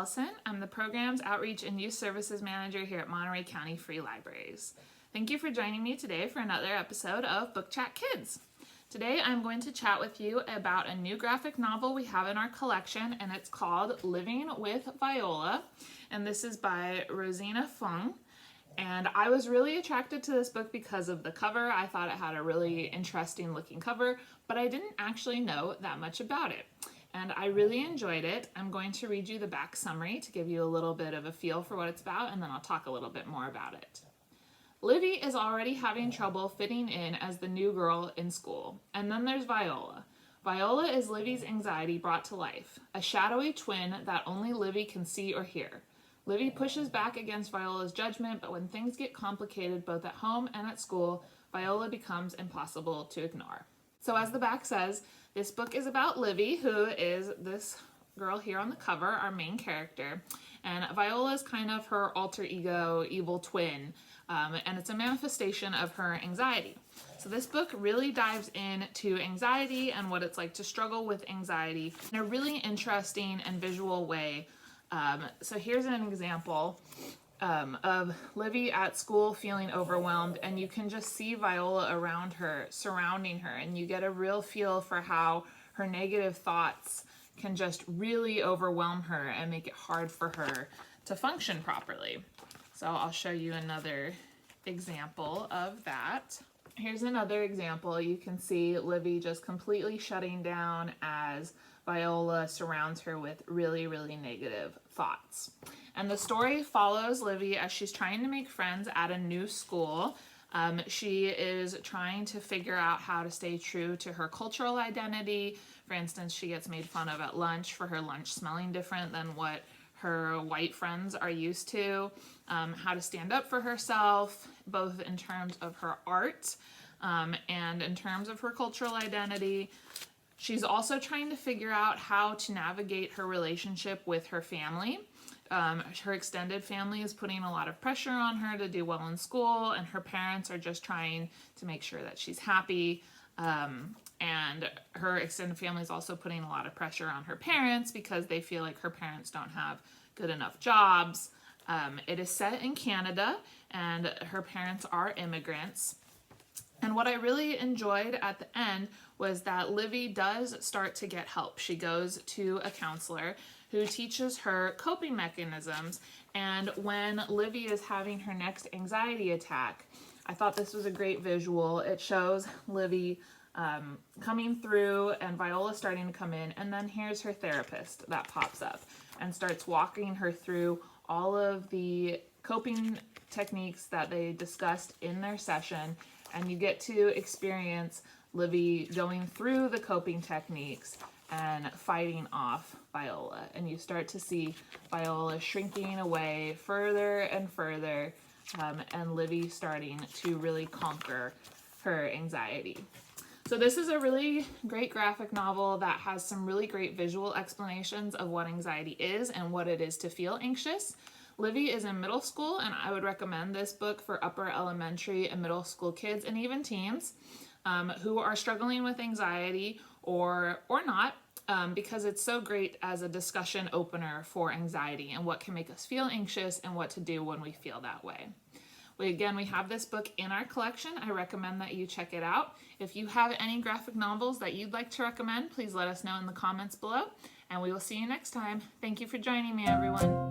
Alison. I'm the Programs, Outreach, and Youth Services Manager here at Monterey County Free Libraries. Thank you for joining me today for another episode of Book Chat Kids. Today I'm going to chat with you about a new graphic novel we have in our collection, and it's called Living with Viola, and this is by Rosena Fung. And I was really attracted to this book because of the cover. I thought it had a really interesting looking cover, but I didn't actually know that much about it. And I really enjoyed it. I'm going to read you the back summary to give you a little bit of a feel for what it's about, and then I'll talk a little bit more about it. Livy is already having trouble fitting in as the new girl in school. And then there's Viola. Viola is Livy's anxiety brought to life, a shadowy twin that only Livy can see or hear. Livy pushes back against Viola's judgment, but when things get complicated both at home and at school, Viola becomes impossible to ignore. So as the back says, this book is about Livy, who is this girl here on the cover, our main character, and Viola is kind of her alter ego, evil twin, and it's a manifestation of her anxiety. So this book really dives into anxiety and what it's like to struggle with anxiety in a really interesting and visual way. So here's an example of Livy at school feeling overwhelmed, and you can just see Viola around her, surrounding her, and you get a real feel for how her negative thoughts can just really overwhelm her and make it hard for her to function properly. So I'll show you another example of that. Here's another example. You can see Livy just completely shutting down as Viola surrounds her with really, really negative thoughts. And the story follows Livy as she's trying to make friends at a new school. She is trying to figure out how to stay true to her cultural identity. For instance, she gets made fun of at lunch for her lunch smelling different than what her white friends are used to. How to stand up for herself, both in terms of her art and in terms of her cultural identity. She's also trying to figure out how to navigate her relationship with her family. Her extended family is putting a lot of pressure on her to do well in school, and her parents are just trying to make sure that she's happy. And her extended family is also putting a lot of pressure on her parents because they feel like her parents don't have good enough jobs. It is set in Canada, and her parents are immigrants. And what I really enjoyed at the end was that Livy does start to get help. She goes to a counselor who teaches her coping mechanisms. And when Livy is having her next anxiety attack, I thought this was a great visual. It shows Livy coming through and Viola starting to come in. And then here's her therapist that pops up and starts walking her through all of the coping techniques that they discussed in their session. And you get to experience Livy going through the coping techniques and fighting off Viola. And you start to see Viola shrinking away further and further, and Livy starting to really conquer her anxiety. So this is a really great graphic novel that has some really great visual explanations of what anxiety is and what it is to feel anxious. Livy is in middle school, and I would recommend this book for upper elementary and middle school kids and even teens who are struggling with anxiety or not, because it's so great as a discussion opener for anxiety and what can make us feel anxious and what to do when we feel that way. We have this book in our collection. I recommend that you check it out. If you have any graphic novels that you'd like to recommend, please let us know in the comments below, and we will see you next time. Thank you for joining me, everyone.